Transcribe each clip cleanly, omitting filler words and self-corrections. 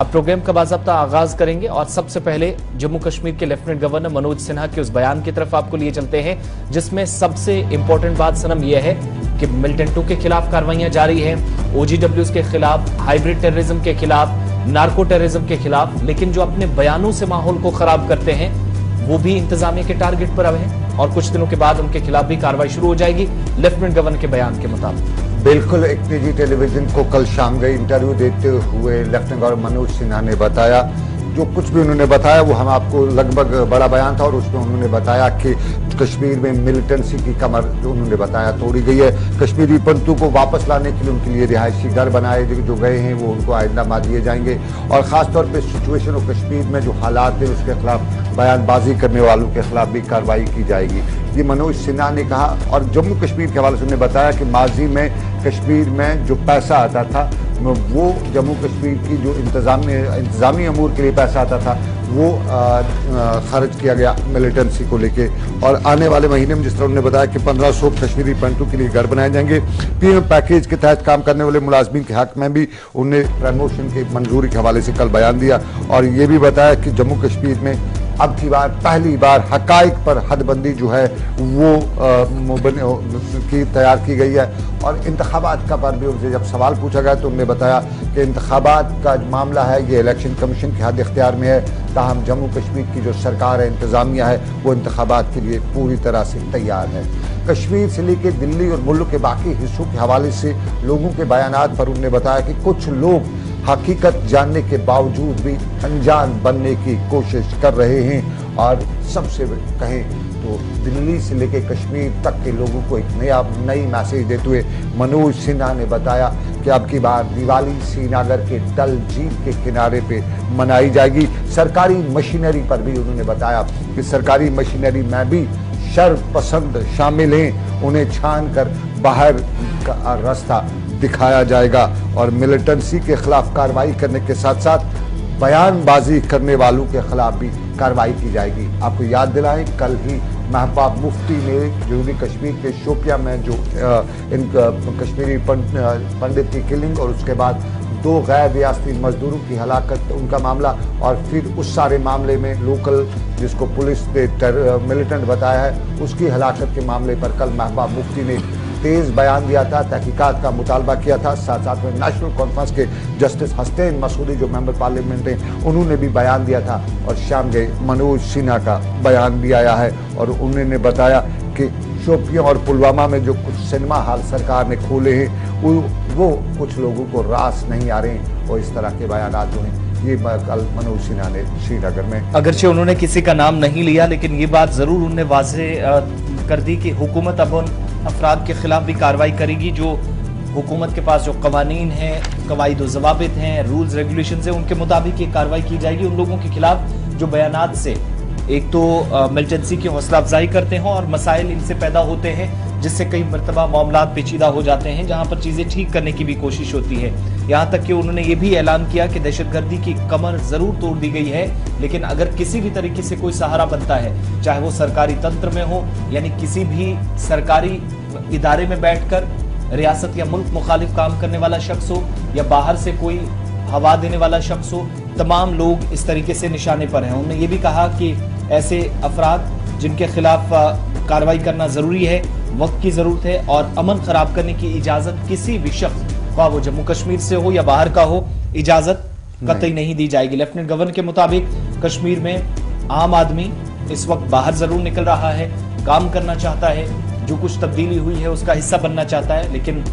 अब प्रोग्राम का बाज़ाब्ता आगाज करेंगे और सबसे पहले जम्मू कश्मीर के लेफ्टिनेंट गवर्नर मनोज सिन्हा के उस बयान की तरफ आपको लिए चलते हैं, जिसमें सबसे इंपॉर्टेंट बात सनम यह है कि मिलिटेंट 2 के खिलाफ कार्रवाइयां जारी हैं, OGWs के खिलाफ, हाइब्रिड टेररिज्म के खिलाफ, नार्को टेररिज्म के खिलाफ, लेकिन जो अपने बयानों से माहौल को खराब करते हैं वो भी इंतजामिया के टारगेट पर अब हैं और कुछ दिनों के बाद उनके खिलाफ भी कार्रवाई शुरू हो जाएगी लेफ्टिनेंट गवर्नर के बयान के मुताबिक। बिल्कुल, एक निजी टेलीविजन को कल शाम गई इंटरव्यू देते हुए लेफ्टिनेंट गवर्नर मनोज सिन्हा ने बताया, जो कुछ भी उन्होंने बताया वो हम आपको लगभग बड़ा बयान था और उसमें उन्होंने बताया कि कश्मीर में मिलिटेंसी की कमर जो उन्होंने बताया तोड़ी गई है। कश्मीरी पंतु को वापस लाने के लिए उनके लिए रिहायशी घर बनाए जो गए हैं वो उनको आइंदा दिए जाएंगे और ख़ासतौर पर सिचुएशन ऑफ कश्मीर में जो हालात है उसके खिलाफ बयानबाजी करने वालों के खिलाफ भी कार्रवाई की जाएगी, ये मनोज सिन्हा ने कहा। और जम्मू कश्मीर के हवाले से उन्होंने बताया कि माजी में कश्मीर में जो पैसा आता था वो जम्मू कश्मीर की जो इंतज़ामी अमूर के लिए पैसा आता था वो खर्च किया गया मिलिटेंसी को लेके। और आने वाले महीने में जिस तरह उन्होंने बताया कि 1500 कश्मीरी पंतों के लिए घर बनाए जाएंगे। PM पैकेज के तहत काम करने वाले मुलाजमीन के हक में भी उन्हें प्रमोशन की मंजूरी के हवाले से कल बयान दिया और ये भी बताया कि जम्मू कश्मीर में अब की बार पहली बार हकाइक पर हदबंदी जो है वो की तैयार की गई है। और इंतखाबात का पर भी उनसे जब सवाल पूछा गया तो उन्होंने बताया कि इंतखाबात का मामला है ये इलेक्शन कमीशन के हद इख्तियार में है, ताहम जम्मू कश्मीर की जो सरकार है, इंतज़ामिया है, वो इंतखाबात के लिए पूरी तरह से तैयार है। कश्मीर से लेकर दिल्ली और मुल्क के बाकी हिस्सों के हवाले से लोगों के बयानात पर उन्होंने बताया कि कुछ लोग हकीकत जानने के बावजूद भी अनजान बनने की कोशिश कर रहे हैं। और सबसे कहें तो दिल्ली से लेकर कश्मीर तक के लोगों को एक नई मैसेज देते हुए मनोज सिन्हा ने बताया कि अब की बार दिवाली श्रीनगर के डल झील के किनारे पे मनाई जाएगी। सरकारी मशीनरी पर भी उन्होंने बताया कि सरकारी मशीनरी में भी शरपसंद शामिल हैं, उन्हें छान कर बाहर का रास्ता दिखाया जाएगा और मिलिटेंसी के खिलाफ कार्रवाई करने के साथ साथ बयानबाजी करने वालों के खिलाफ भी कार्रवाई की जाएगी। आपको याद दिलाएं, कल ही महबूब मुफ्ती ने जनूबी कश्मीर के शोपिया में जो इन कश्मीरी पंडित की किलिंग और उसके बाद 2 गैर रियासती मजदूरों की हलाकत उनका मामला और फिर उस सारे मामले में लोकल जिसको पुलिस ने मिलिटेंट बताया है उसकी हलाकत के मामले पर कल महबूब मुफ्ती ने तेज बयान दिया था, तहकीकात का मुतालबा किया था। साथ साथ में नेशनल कॉन्फ्रेंस के जस्टिस हसनैन मसूदी जो मेंबर पार्लियामेंट हैं उन्होंने भी बयान दिया था और शाम गए मनोज सिन्हा का बयान भी आया है और उन्होंने बताया कि शोपियां और पुलवामा में जो कुछ सिनेमा हॉल सरकार ने खोले हैं वो कुछ लोगों को रास नहीं आ रहे हैं और इस तरह के बयान जो हैं ये कल मनोज सिन्हा ने श्रीनगर में, अगरचे उन्होंने किसी का नाम नहीं लिया लेकिन ये बात जरूर उन्होंने वाज़ेह कर दी कि हुकूमत अब उन अफराद के खिलाफ भी कार्रवाई करेगी जो हुकूमत के पास जो कवानीन हैं, कवायद ज़वाबित हैं, रूल्स रेगुलेशन हैं, उनके मुताबिक ये कार्रवाई की जाएगी उन लोगों के खिलाफ जो बयानात से एक तो मिलिटेंसी की हौसला अफजाई करते हैं और मसाइल इनसे पैदा होते हैं जिससे कई मरतबा मामला पेचीदा हो जाते हैं जहां पर चीज़ें ठीक करने की भी कोशिश होती है। यहाँ तक कि उन्होंने ये भी ऐलान किया कि दहशतगर्दी की कमर ज़रूर तोड़ दी गई है, लेकिन अगर किसी भी तरीके से कोई सहारा बनता है, चाहे वो सरकारी तंत्र में हो यानी किसी भी सरकारी इदारे में बैठकर रियासत या मुल्क मुखालिफ काम करने वाला शख्स हो या बाहर से कोई हवा देने वाला शख्स हो, तमाम लोग इस तरीके से निशाने पर हैं। उन्होंने ये भी कहा कि ऐसे अफराद जिनके खिलाफ कार्रवाई करना ज़रूरी है, वक्त की ज़रूरत है और अमन ख़राब करने की इजाज़त किसी भी शख्स, ख्वाह वो जम्मू कश्मीर से हो या बाहर का हो, इजाज़त कतई नहीं दी जाएगी। लेफ्टिनेंट गवर्नर के मुताबिक कश्मीर में आम आदमी इस वक्त बाहर ज़रूर निकल रहा है, काम करना चाहता है, जो कुछ तब्दीली हुई है उसका हिस्सा बनना चाहता है, लेकिन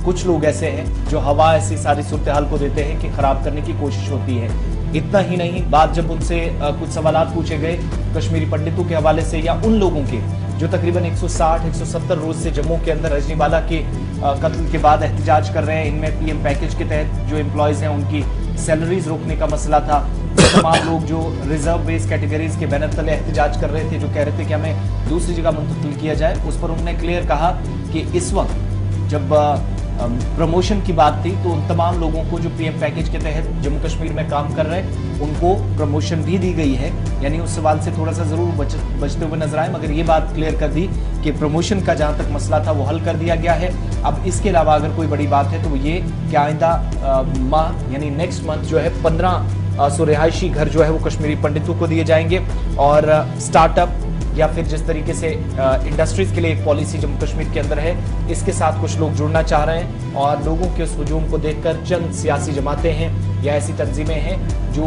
कुछ लोग ऐसे हैं जो हवा ऐसी सारी सूरत हाल को देते हैं कि खराब करने की कोशिश होती है। इतना ही नहीं, बात जब उनसे कुछ सवालात पूछे गए कश्मीरी पंडितों के हवाले से या उन लोगों के जो तकरीबन 160-170 रोज से जम्मू के अंदर रजनीवाला के कत्ल के बाद एहतजाज कर रहे हैं, इनमें PM पैकेज के तहत जो एम्प्लॉयज़ हैं उनकी सैलरीज रोकने का मसला था, तमाम लोग जो रिजर्व बेस कैटेगरीज के बैनर तले एहतजाज कर रहे थे, जो कह रहे थे कि हमें दूसरी जगह मुंतकिल किया जाए, उस पर उन्होंने क्लियर कहा कि इस वक्त जब प्रमोशन की बात थी, तो उन तमाम लोगों को जो पीएम पैकेज के तहत जम्मू कश्मीर में काम कर रहे हैं उनको प्रमोशन भी दी गई है। यानी उस सवाल से थोड़ा सा जरूर बचते हुए नजर आए, मगर ये बात क्लियर कर दी कि प्रमोशन का जहां तक मसला था वो हल कर दिया गया है। अब इसके अलावा अगर कोई बड़ी बात है तो ये कि आइंदा माह यानी नेक्स्ट मंथ जो है 15 रिहायशी घर जो है वो कश्मीरी पंडितों को दिए जाएंगे। और स्टार्टअप या फिर जिस तरीके से इंडस्ट्रीज के लिए एक पॉलिसी जम्मू कश्मीर के अंदर है, इसके साथ कुछ लोग जुड़ना चाह रहे हैं और लोगों के उस हुजूम को देखकर चंद सियासी जमातें हैं या ऐसी तंजीमें हैं जो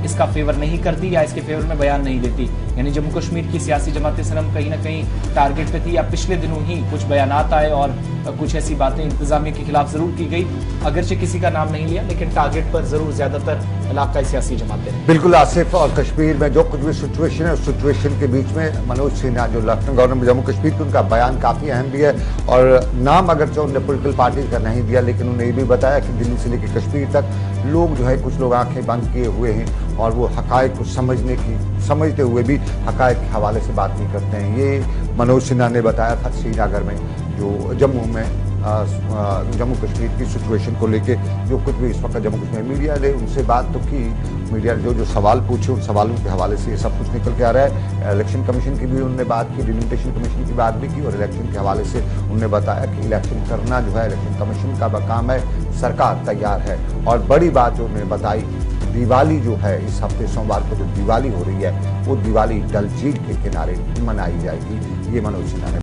इसका फेवर नहीं करती या इसके फेवर में बयान नहीं देती। यानी जम्मू कश्मीर की सियासी जमातें सनम कहीं ना कहीं टारगेट पे थी, या पिछले दिनों ही कुछ बयानात आए और कुछ ऐसी बातें इंतजामिया के खिलाफ जरूर की गई, अगरचे किसी का नाम नहीं लिया, लेकिन टारगेट पर जरूर ज्यादातर इलाकाई सियासी जमातें हैं। बिल्कुल आसिफ, और कश्मीर में जो कुछ भी सिचुएशन है उस सिचुएशन के बीच में मनोज सिन्हा जो लेफ्टिनेंट गवर्नर जम्मू कश्मीर की, उनका बयान काफी अहम भी है। और नाम अगरचे उन्होंने पॉलिटिकल पार्टी का नहीं दिया, लेकिन उन्होंने ये भी बताया कि दिल्ली से लेकर कश्मीर तक लोग जो है, कुछ लोग आंखें बंद किए हुए हैं और वो हकायक को समझते हुए भी हकायक के हवाले से बात नहीं करते हैं। ये मनोज सिन्हा ने बताया था श्रीनगर में, जो जम्मू में जम्मू कश्मीर की सिचुएशन को लेके जो कुछ भी इस वक्त जम्मू कश्मीर मीडिया ने उनसे बात तो की, मीडिया ने जो सवाल पूछे उन सवालों के हवाले से ये सब कुछ निकल के आ रहा है। इलेक्शन कमीशन की भी उन्होंने बात की, डिलिमिटेशन कमीशन की बात भी की, और इलेक्शन के हवाले से उन्होंने बताया कि इलेक्शन करना जो है इलेक्शन कमीशन का काम है, सरकार तैयार है। और बड़ी बात जो उन्होंने बताई, दिवाली जो है इस हफ्ते सोमवार को जो दिवाली हो रही है वो दिवाली डल झील के किनारे मनाई जाएगी, ये मनोज सिन्हा ने